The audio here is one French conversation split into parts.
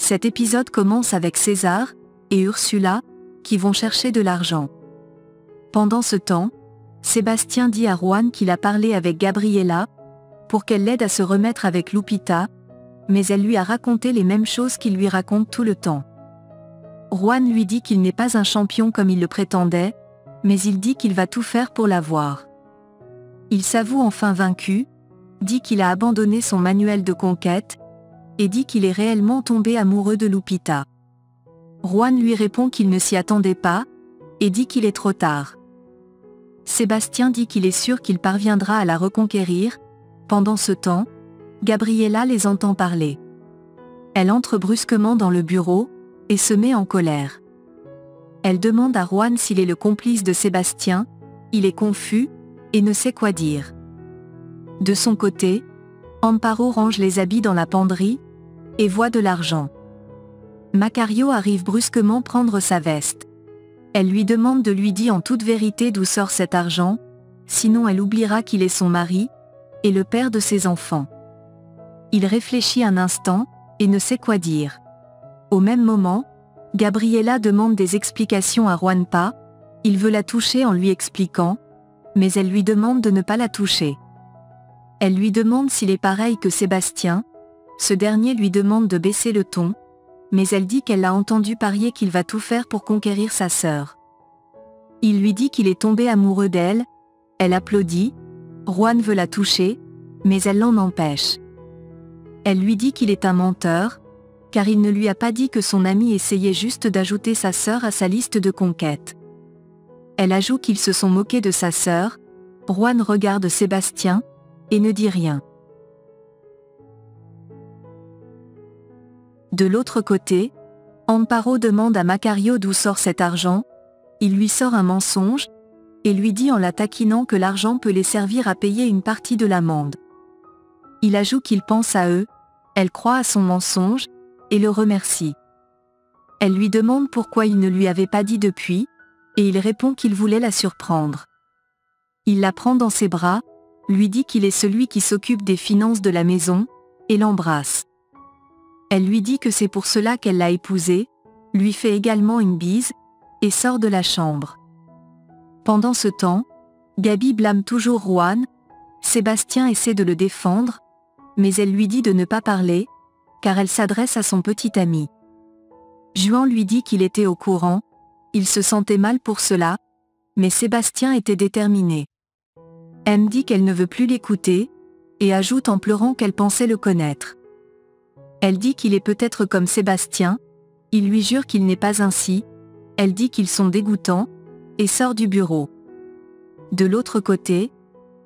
Cet épisode commence avec César et Ursula, qui vont chercher de l'argent. Pendant ce temps, Sébastien dit à Juan qu'il a parlé avec Gabriela, pour qu'elle l'aide à se remettre avec Lupita, mais elle lui a raconté les mêmes choses qu'il lui raconte tout le temps. Juan lui dit qu'il n'est pas un champion comme il le prétendait, mais il dit qu'il va tout faire pour l'avoir. Il s'avoue enfin vaincu, dit qu'il a abandonné son manuel de conquête, et dit qu'il est réellement tombé amoureux de Lupita. Juan lui répond qu'il ne s'y attendait pas, et dit qu'il est trop tard. Sébastien dit qu'il est sûr qu'il parviendra à la reconquérir. Pendant ce temps, Gabriela les entend parler. Elle entre brusquement dans le bureau, et se met en colère. Elle demande à Juan s'il est le complice de Sébastien, il est confus, et ne sait quoi dire. De son côté, Amparo range les habits dans la penderie, et voit de l'argent. Macario arrive brusquement prendre sa veste. Elle lui demande de lui dire en toute vérité d'où sort cet argent, sinon elle oubliera qu'il est son mari, et le père de ses enfants. Il réfléchit un instant, et ne sait quoi dire. Au même moment, Gabriela demande des explications à Juanpa, il veut la toucher en lui expliquant, mais elle lui demande de ne pas la toucher. Elle lui demande s'il est pareil que Sébastien, ce dernier lui demande de baisser le ton, mais elle dit qu'elle l'a entendu parier qu'il va tout faire pour conquérir sa sœur. Il lui dit qu'il est tombé amoureux d'elle, elle applaudit, Juan veut la toucher, mais elle l'en empêche. Elle lui dit qu'il est un menteur, car il ne lui a pas dit que son ami essayait juste d'ajouter sa sœur à sa liste de conquêtes. Elle ajoute qu'ils se sont moqués de sa sœur, Juan regarde Sébastien, et ne dit rien. De l'autre côté, Amparo demande à Macario d'où sort cet argent, il lui sort un mensonge, et lui dit en la taquinant que l'argent peut les servir à payer une partie de l'amende. Il ajoute qu'il pense à eux, elle croit à son mensonge, et le remercie. Elle lui demande pourquoi il ne lui avait pas dit depuis, et il répond qu'il voulait la surprendre. Il la prend dans ses bras, lui dit qu'il est celui qui s'occupe des finances de la maison, et l'embrasse. Elle lui dit que c'est pour cela qu'elle l'a épousé, lui fait également une bise, et sort de la chambre. Pendant ce temps, Gabi blâme toujours Juan, Sébastien essaie de le défendre, mais elle lui dit de ne pas parler, car elle s'adresse à son petit ami. Juan lui dit qu'il était au courant, il se sentait mal pour cela, mais Sébastien était déterminé. Elle dit qu'elle ne veut plus l'écouter, et ajoute en pleurant qu'elle pensait le connaître. Elle dit qu'il est peut-être comme Sébastien, il lui jure qu'il n'est pas ainsi, elle dit qu'ils sont dégoûtants, et sort du bureau. De l'autre côté,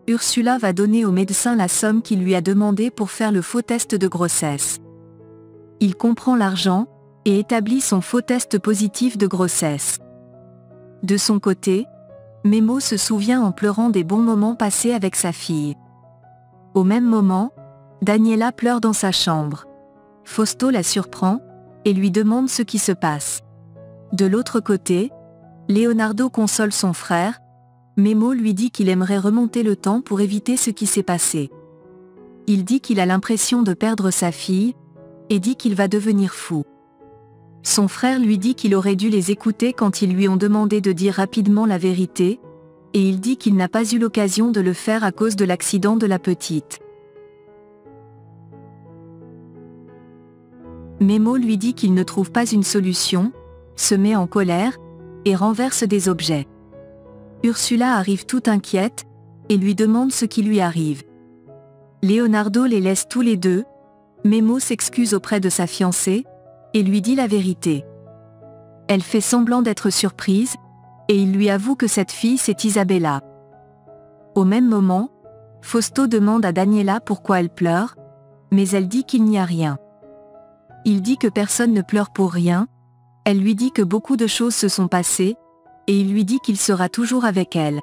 Ursula va donner au médecin la somme qu'il lui a demandée pour faire le faux test de grossesse. Il comprend l'argent, et établit son faux test positif de grossesse. De son côté, Memo se souvient en pleurant des bons moments passés avec sa fille. Au même moment, Daniela pleure dans sa chambre. Fausto la surprend, et lui demande ce qui se passe. De l'autre côté, Leonardo console son frère, Memo lui dit qu'il aimerait remonter le temps pour éviter ce qui s'est passé. Il dit qu'il a l'impression de perdre sa fille, et dit qu'il va devenir fou. Son frère lui dit qu'il aurait dû les écouter quand ils lui ont demandé de dire rapidement la vérité, et il dit qu'il n'a pas eu l'occasion de le faire à cause de l'accident de la petite. Memo lui dit qu'il ne trouve pas une solution, se met en colère, et renverse des objets. Ursula arrive toute inquiète, et lui demande ce qui lui arrive. Leonardo les laisse tous les deux, Memo s'excuse auprès de sa fiancée, et lui dit la vérité. Elle fait semblant d'être surprise, et il lui avoue que cette fille c'est Isabella. Au même moment, Fausto demande à Daniela pourquoi elle pleure, mais elle dit qu'il n'y a rien. Il dit que personne ne pleure pour rien, elle lui dit que beaucoup de choses se sont passées, et il lui dit qu'il sera toujours avec elle.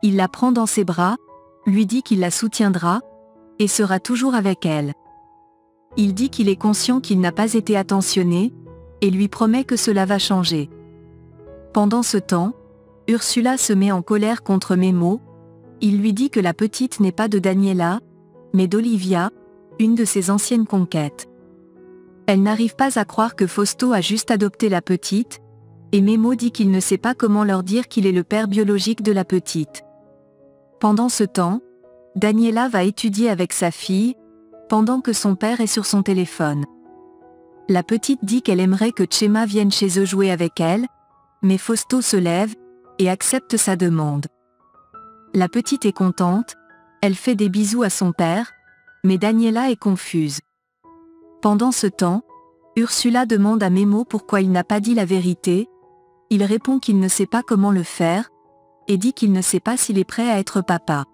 Il la prend dans ses bras, lui dit qu'il la soutiendra, et sera toujours avec elle. Il dit qu'il est conscient qu'il n'a pas été attentionné, et lui promet que cela va changer. Pendant ce temps, Ursula se met en colère contre Memo, il lui dit que la petite n'est pas de Daniela, mais d'Olivia, une de ses anciennes conquêtes. Elle n'arrive pas à croire que Fausto a juste adopté la petite, et Memo dit qu'il ne sait pas comment leur dire qu'il est le père biologique de la petite. Pendant ce temps, Daniela va étudier avec sa fille, pendant que son père est sur son téléphone. La petite dit qu'elle aimerait que Chema vienne chez eux jouer avec elle, mais Fausto se lève et accepte sa demande. La petite est contente, elle fait des bisous à son père, mais Daniela est confuse. Pendant ce temps, Ursula demande à Memo pourquoi il n'a pas dit la vérité. Il répond qu'il ne sait pas comment le faire, et dit qu'il ne sait pas s'il est prêt à être papa.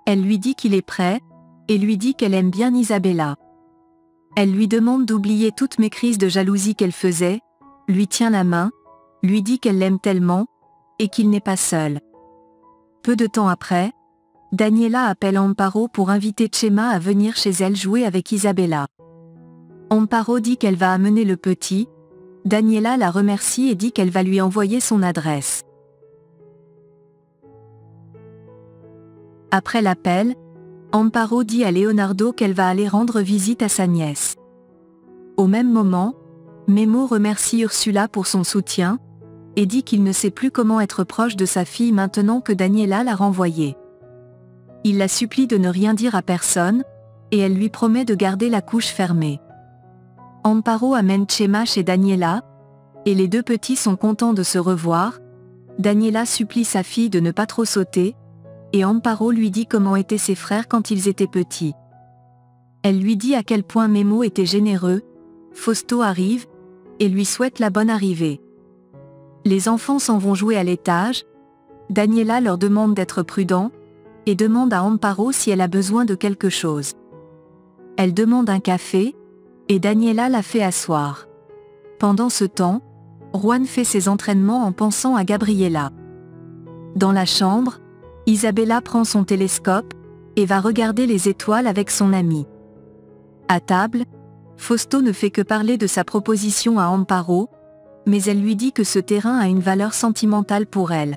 Elle lui dit qu'il est prêt, et lui dit qu'elle aime bien Isabella. Elle lui demande d'oublier toutes mes crises de jalousie qu'elle faisait, lui tient la main, lui dit qu'elle l'aime tellement, et qu'il n'est pas seul. Peu de temps après, Daniela appelle Amparo pour inviter Chema à venir chez elle jouer avec Isabella. Amparo dit qu'elle va amener le petit, Daniela la remercie et dit qu'elle va lui envoyer son adresse. Après l'appel, Amparo dit à Leonardo qu'elle va aller rendre visite à sa nièce. Au même moment, Memo remercie Ursula pour son soutien, et dit qu'il ne sait plus comment être proche de sa fille maintenant que Daniela l'a renvoyée. Il la supplie de ne rien dire à personne, et elle lui promet de garder la couche fermée. Amparo amène Chema chez Daniela, et les deux petits sont contents de se revoir. Daniela supplie sa fille de ne pas trop sauter, et Amparo lui dit comment étaient ses frères quand ils étaient petits. Elle lui dit à quel point Memo était généreux. Fausto arrive, et lui souhaite la bonne arrivée. Les enfants s'en vont jouer à l'étage. Daniela leur demande d'être prudents, et demande à Amparo si elle a besoin de quelque chose. Elle demande un café, et Daniela la fait asseoir. Pendant ce temps, Juan fait ses entraînements en pensant à Gabriela. Dans la chambre, Isabella prend son télescope, et va regarder les étoiles avec son ami. À table, Fausto ne fait que parler de sa proposition à Amparo, mais elle lui dit que ce terrain a une valeur sentimentale pour elle.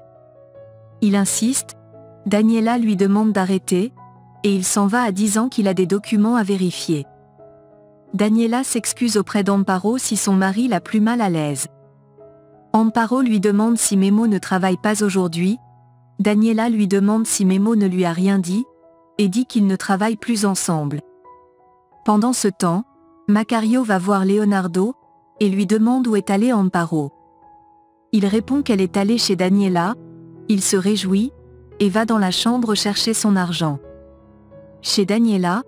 Il insiste, Daniela lui demande d'arrêter, et il s'en va à disant qu'il a des documents à vérifier. Daniela s'excuse auprès d'Amparo si son mari l'a plus mal à l'aise. Amparo lui demande si Memo ne travaille pas aujourd'hui. Daniela lui demande si Memo ne lui a rien dit, et dit qu'ils ne travaillent plus ensemble. Pendant ce temps, Macario va voir Leonardo, et lui demande où est allé Amparo. Il répond qu'elle est allée chez Daniela, il se réjouit, et va dans la chambre chercher son argent. Chez Daniela,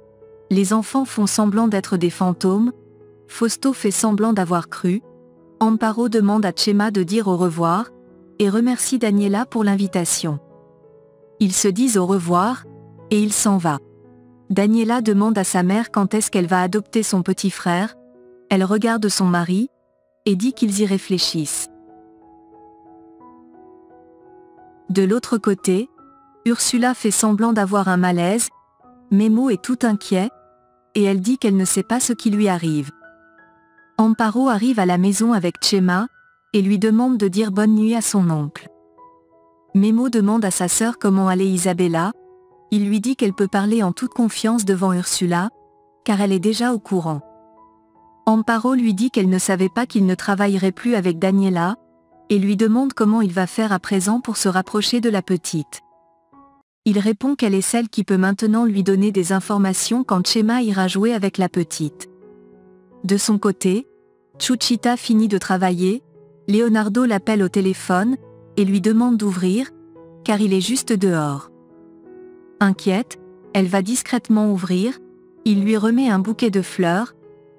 les enfants font semblant d'être des fantômes, Fausto fait semblant d'avoir cru, Amparo demande à Chema de dire au revoir, et remercie Daniela pour l'invitation. Ils se disent au revoir, et il s'en va. Daniela demande à sa mère quand est-ce qu'elle va adopter son petit frère, elle regarde son mari, et dit qu'ils y réfléchissent. De l'autre côté, Ursula fait semblant d'avoir un malaise, Memo est tout inquiet, et elle dit qu'elle ne sait pas ce qui lui arrive. Amparo arrive à la maison avec Chema, et lui demande de dire bonne nuit à son oncle. Memo demande à sa sœur comment allait Isabella, il lui dit qu'elle peut parler en toute confiance devant Ursula, car elle est déjà au courant. Amparo lui dit qu'elle ne savait pas qu'il ne travaillerait plus avec Daniela, et lui demande comment il va faire à présent pour se rapprocher de la petite. Il répond qu'elle est celle qui peut maintenant lui donner des informations quand Chema ira jouer avec la petite. De son côté, Chuchita finit de travailler, Leonardo l'appelle au téléphone, et lui demande d'ouvrir, car il est juste dehors. Inquiète, elle va discrètement ouvrir, il lui remet un bouquet de fleurs,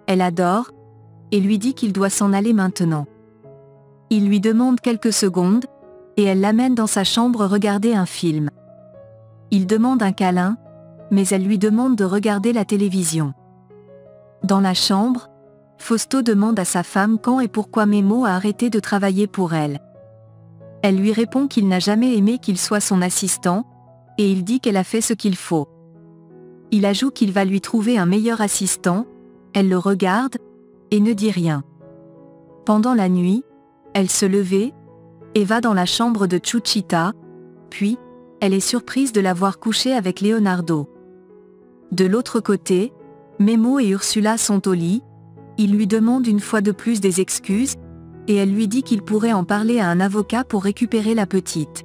elle adore, et lui dit qu'il doit s'en aller maintenant. Il lui demande quelques secondes, et elle l'amène dans sa chambre regarder un film. Il demande un câlin, mais elle lui demande de regarder la télévision. Dans la chambre, Fausto demande à sa femme quand et pourquoi Memo a arrêté de travailler pour elle. Elle lui répond qu'il n'a jamais aimé qu'il soit son assistant, et il dit qu'elle a fait ce qu'il faut. Il ajoute qu'il va lui trouver un meilleur assistant, elle le regarde, et ne dit rien. Pendant la nuit, elle se levait, et va dans la chambre de Chuchita, puis, elle est surprise de la voir coucher avec Leonardo. De l'autre côté, Memo et Ursula sont au lit, Il lui demande une fois de plus des excuses, et elle lui dit qu'il pourrait en parler à un avocat pour récupérer la petite.